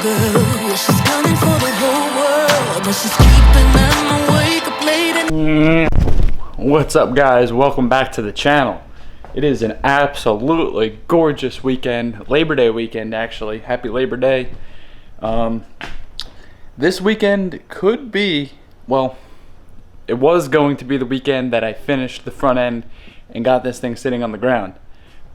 girl. Yeah, she's coming for the whole world, but she's keeping them awake up late. What's up, guys? Welcome back to the channel. It is an absolutely gorgeous weekend, Labor Day weekend actually. Happy Labor Day. This weekend could be, well, it was going to be the weekend that I finished the front end and got this thing sitting on the ground.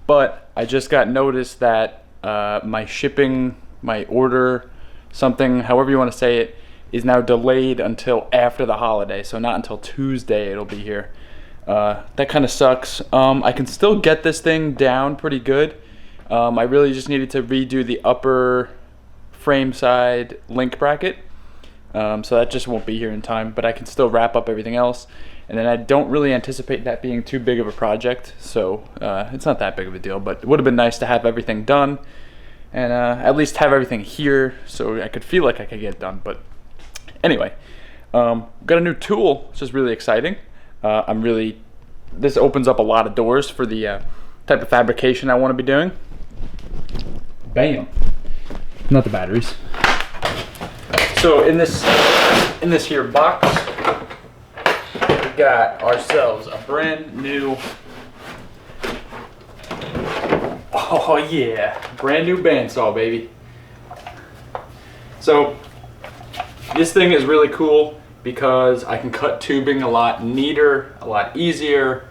But I just got notice that my shipping, my order, something, however you want to say it, is now delayed until after the holiday. So not until Tuesday it'll be here. That kind of sucks. I can still get this thing down pretty good. I really just needed to redo the upper frame side link bracket. So that just won't be here in time, but I can still wrap up everything else. And then I don't really anticipate that being too big of a project, so it's not that big of a deal, but it would have been nice to have everything done and at least have everything here so I could feel like I could get it done. But anyway, got a new tool, which is really exciting. This opens up a lot of doors for the type of fabrication I want to be doing. Bam. Not the batteries. So in this here box, we got ourselves a brand new, oh yeah, brand new bandsaw, baby. So this thing is really cool because I can cut tubing a lot neater, a lot easier.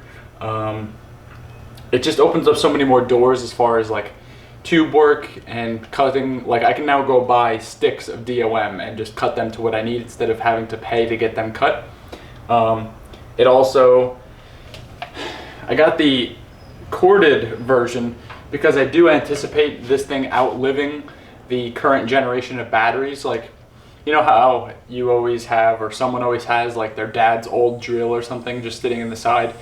It just opens up so many more doors as far as like tube work and cutting. Like I can now go buy sticks of DOM and just cut them to what I need instead of having to pay to get them cut. It also, I got the corded version because I do anticipate this thing outliving the current generation of batteries. Like, you know how you always have, or someone always has, like their dad's old drill or something just sitting in the side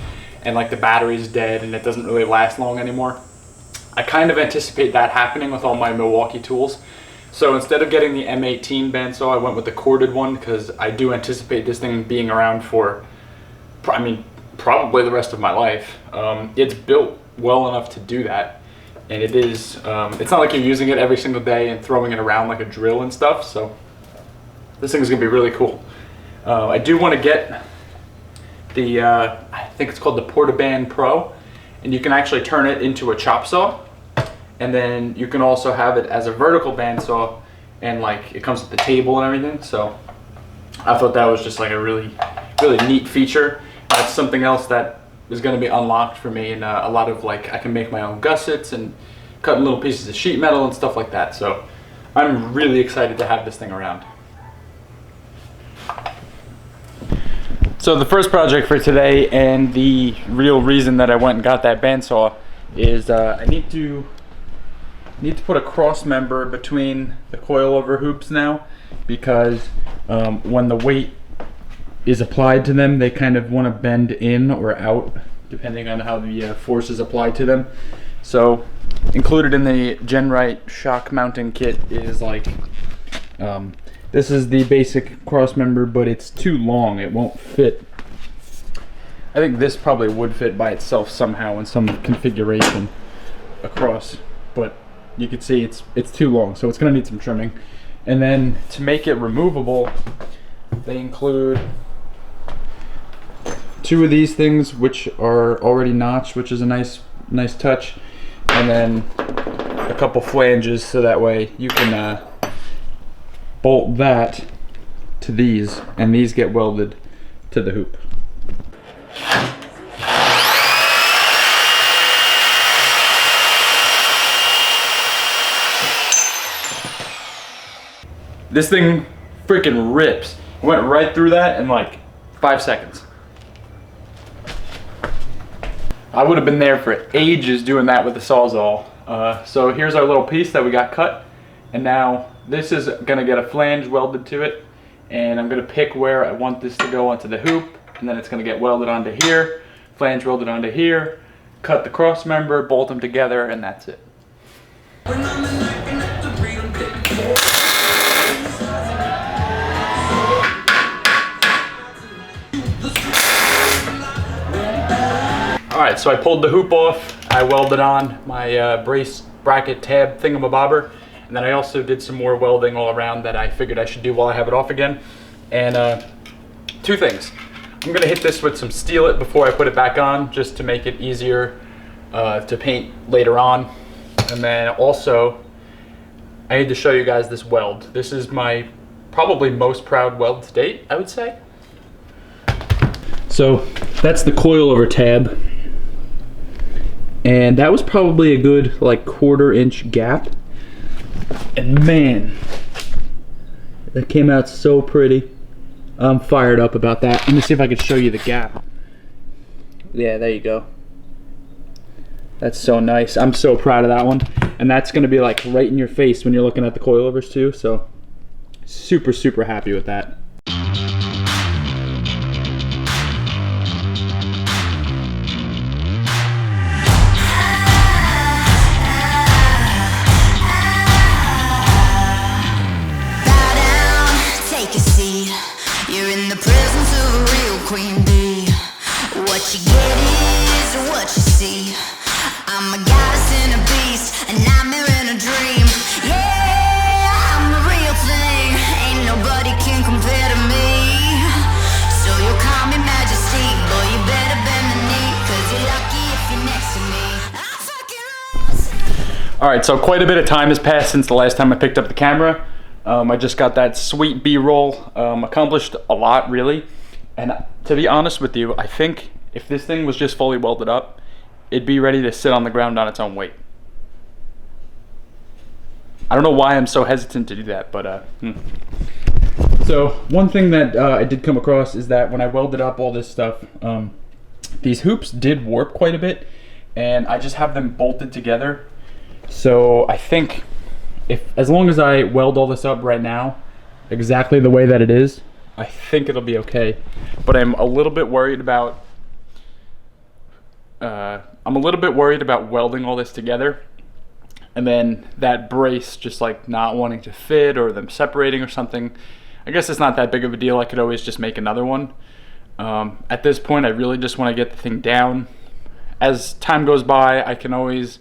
and like the battery's dead and it doesn't really last long anymore? I kind of anticipate that happening with all my Milwaukee tools. So instead of getting the M18 bandsaw, I went with the corded one because I do anticipate this thing being around for, I mean, probably the rest of my life. It's built well enough to do that. And it is, it's not like you're using it every single day and throwing it around like a drill and stuff. So this thing is gonna be really cool. I do want to get the, I think it's called the Portaband Pro. And you can actually turn it into a chop saw. And then you can also have it as a vertical bandsaw, and like it comes with the table and everything. So I thought that was just like a really neat feature. That's something else that is going to be unlocked for me, and a lot of like I can make my own gussets and cut little pieces of sheet metal and stuff like that. So I'm really excited to have this thing around. So the first project for today, and the real reason that I went and got that bandsaw, is I need to put a cross member between the coilover hoops now, because when the weight is applied to them, they kind of want to bend in or out depending on how the force is applied to them. So included in the GenRight shock mounting kit is like, this is the basic cross member, but it's too long, it won't fit. I think this probably would fit by itself somehow in some configuration across, but you can see it's too long, so it's gonna need some trimming. And then to make it removable, they include two of these things which are already notched, which is a nice touch, and then a couple flanges so that way you can bolt that to these, and these get welded to the hoop. This thing freaking rips. It went right through that in like 5 seconds. I would have been there for ages doing that with the Sawzall. So here's our little piece that we got cut, and now this is gonna get a flange welded to it, and I'm gonna pick where I want this to go onto the hoop, and then it's gonna get welded onto here, flange welded onto here, cut the cross member, bolt them together, and that's it. Alright, so I pulled the hoop off, I welded on my brace bracket tab thingamabobber, And then I also did some more welding all around that I figured I should do while I have it off again. And two things. I'm gonna hit this with some Steel It before I put it back on, just to make it easier to paint later on. And then also, I need to show you guys this weld. This is my probably most proud weld to date, I would say. So that's the coilover tab. And that was probably a good like 1/4 inch gap. And man, that came out so pretty. I'm fired up about that. Let me see if I can show you the gap. Yeah, there you go. That's so nice. I'm so proud of that one. And that's gonna be like right in your face when you're looking at the coilovers too. So super, super happy with that. You're in the presence of a real queen bee. What you get is what you see. I'm a goddess and a beast, a nightmare and a dream. Yeah, I'm the real thing. Ain't nobody can compare to me. So you'll call me Majesty, boy, you better bend the knee, 'cause you're lucky if you're next to me. I'm fucking. All right, so quite a bit of time has passed since the last time I picked up the camera. I just got that sweet B-roll, accomplished a lot really. And to be honest with you, I think if this thing was just fully welded up, it'd be ready to sit on the ground on its own weight. I don't know why I'm so hesitant to do that, but So one thing that I did come across is that when I welded up all this stuff, these hoops did warp quite a bit, and I just have them bolted together. So I think as long as I weld all this up right now, exactly the way that it is, I think it'll be okay. But I'm a little bit worried about welding all this together, and then that brace just like not wanting to fit or them separating or something. I guess it's not that big of a deal. I could always just make another one. At this point, I really just want to get the thing down. As time goes by, I can always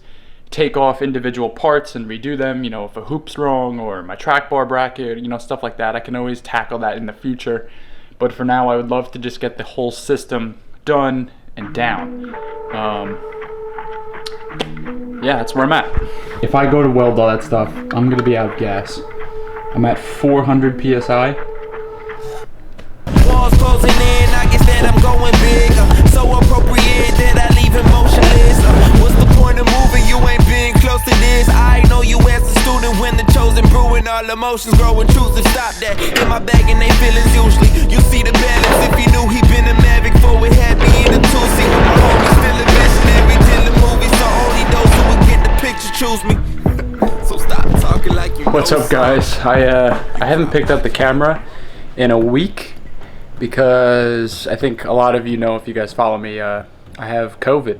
take off individual parts and redo them, you know, if a hoop's wrong or my track bar bracket, you know, stuff like that. I can always tackle that in the future. But for now, I would love to just get the whole system done and down. Yeah, that's where I'm at. If I go to weld all that stuff, I'm gonna be out of gas. I'm at 400 PSI. Walls closing in, I guess that I'm going big. So appropriate that I leave him motionless. What's the point of moving? You ain't been close to this. I know you as a student when the chosen brewing, all emotions grow intrusive. Stop that. In my bag and they feelings usually. You see the balance. If you knew he been a maverick for it, had me in a two-seat with my homies feeling visionary till the movie. So only those who would get the picture choose me. So stop talking like you. What's up, guys? I haven't picked up the camera in a week, because I think a lot of you know, if you guys follow me, I have COVID.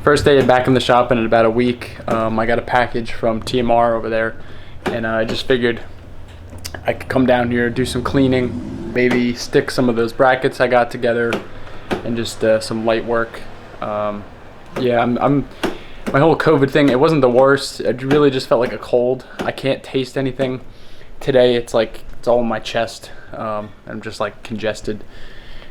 First day back in the shop in about a week. I got a package from TMR over there, and I just figured I could come down here, do some cleaning, maybe stick some of those brackets I got together, and just some light work. Yeah, my whole COVID thing, it wasn't the worst. It really just felt like a cold. I can't taste anything. Today it's like it's all in my chest. I'm just like congested,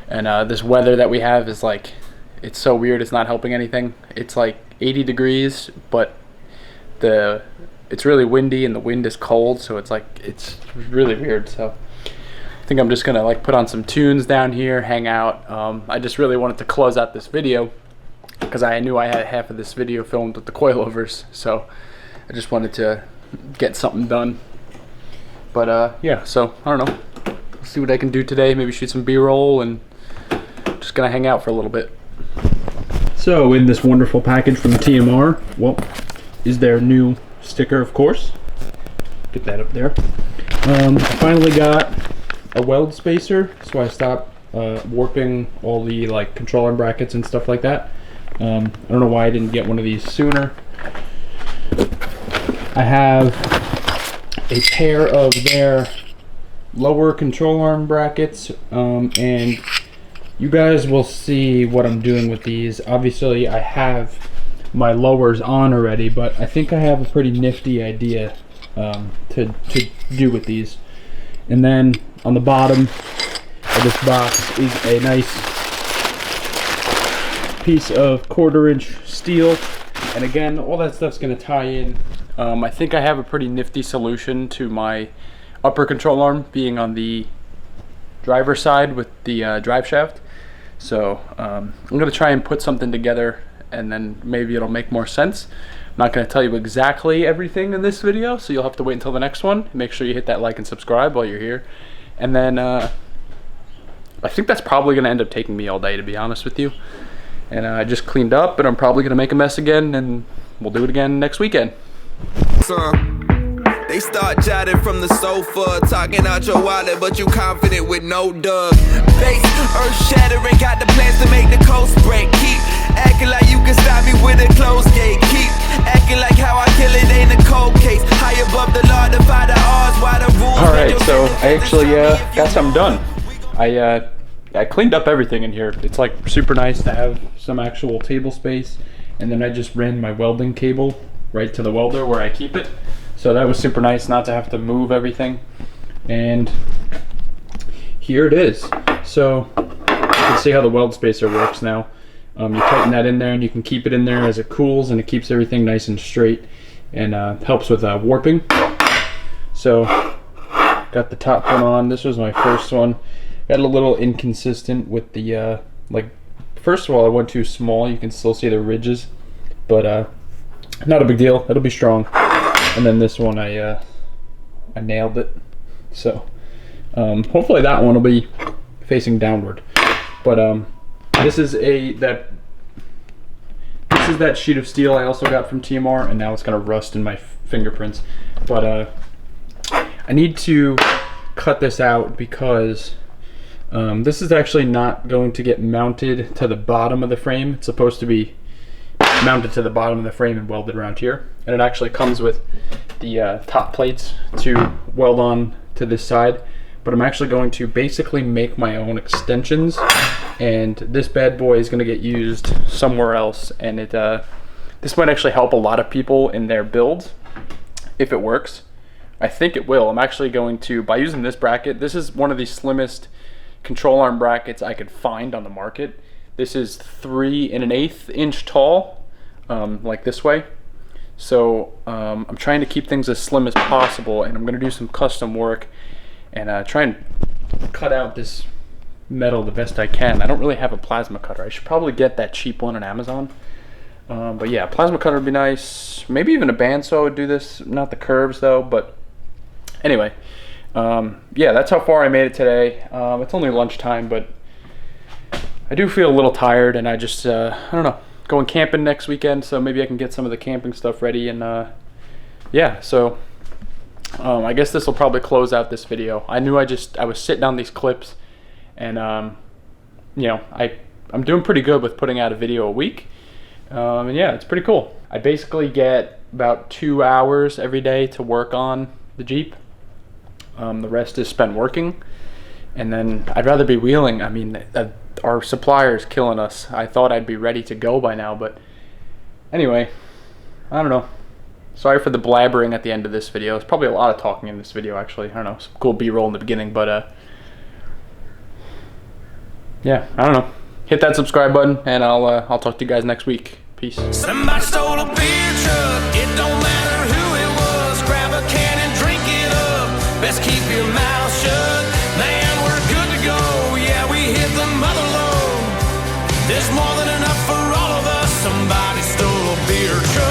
and this weather that we have is like, it's so weird. It's not helping anything. It's like 80 degrees, but it's really windy and the wind is cold, so it's like, it's really weird. So I think I'm just gonna like put on some tunes down here, hang out. I just really wanted to close out this video because I knew I had half of this video filmed with the coilovers, so I just wanted to get something done. But yeah, so I don't know, see what I can do today, maybe shoot some B-roll, and just gonna hang out for a little bit. So in this wonderful package from TMR, well, is their new sticker, of course. Get that up there. I finally got a Weld Spacer, so I stopped warping all the like controller brackets and stuff like that. I don't know why I didn't get one of these sooner. I have a pair of their lower control arm brackets, and you guys will see what I'm doing with these. Obviously I have my lowers on already, but I think I have a pretty nifty idea to do with these. And then on the bottom of this box is a nice piece of 1/4-inch steel. And again, all that stuff's going to tie in. I think I have a pretty nifty solution to my upper control arm being on the driver's side with the drive shaft. So I'm going to try and put something together, and then maybe it'll make more sense. I'm not going to tell you exactly everything in this video, so you'll have to wait until the next one. Make sure you hit that like and subscribe while you're here. And then I think that's probably going to end up taking me all day, to be honest with you. And I just cleaned up, and I'm probably going to make a mess again, and we'll do it again next weekend. They start jotting from the sofa, talking out your wallet, but you confident with no dug. Base, earth shattering, got the plans to make the coast break. Keep acting like you can stop me with a closed gate. Keep acting like how I kill it ain't a cold case. High above the law, defy the odds, why the rules. Alright, so I actually got something done. I cleaned up everything in here. It's like super nice to have some actual table space, and then I just ran my welding cable right to the welder where I keep it. So that was super nice not to have to move everything. And here it is. So you can see how the Weld Spacer works now. You tighten that in there, and you can keep it in there as it cools, and it keeps everything nice and straight, and helps with warping. So got the top one on. This was my first one. Got a little inconsistent with the like. First of all, I went too small. You can still see the ridges, but not a big deal. It'll be strong. And then this one, I nailed it. So hopefully that one will be facing downward. But this is that sheet of steel I also got from TMR, and now it's gonna rust in my fingerprints. But I need to cut this out because this is actually not going to get mounted to the bottom of the frame. It's supposed to be mounted to the bottom of the frame and welded around here, and it actually comes with the top plates to weld on to this side. But I'm actually going to basically make my own extensions, and this bad boy is going to get used somewhere else, and this might actually help a lot of people in their builds if it works. I think it will. I'm actually going to, by using this bracket, this is one of the slimmest control arm brackets I could find on the market. This is 3 1/8 inch tall, like this way. So I'm trying to keep things as slim as possible, and I'm going to do some custom work and try and cut out this metal the best I can. I don't really have a plasma cutter. I should probably get that cheap one on Amazon. But yeah, plasma cutter would be nice. Maybe even a bandsaw would do this. Not the curves though, but anyway. Yeah, that's how far I made it today. It's only lunchtime, but I do feel a little tired, and I just, I don't know, going camping next weekend, so maybe I can get some of the camping stuff ready, and yeah, so I guess this will probably close out this video. I knew I was sitting on these clips, and you know, I'm doing pretty good with putting out a video a week, and yeah, it's pretty cool. I basically get about 2 hours every day to work on the Jeep. The rest is spent working, and then I'd rather be wheeling. I mean, our supplier is killing us. I thought I'd be ready to go by now, but anyway, I don't know. Sorry for the blabbering at the end of this video. It's probably a lot of talking in this video, actually. I don't know, some cool B-roll in the beginning, but yeah, I don't know. Hit that subscribe button, and I'll talk to you guys next week. Peace. Somebody stole a beer truck. It don't matter who it was. Grab a can and drink it up. Best keep your mouth shut. Man, we're good to go. Yeah, we hit the mother load. There's more than enough for all of us. Somebody stole a beer truck.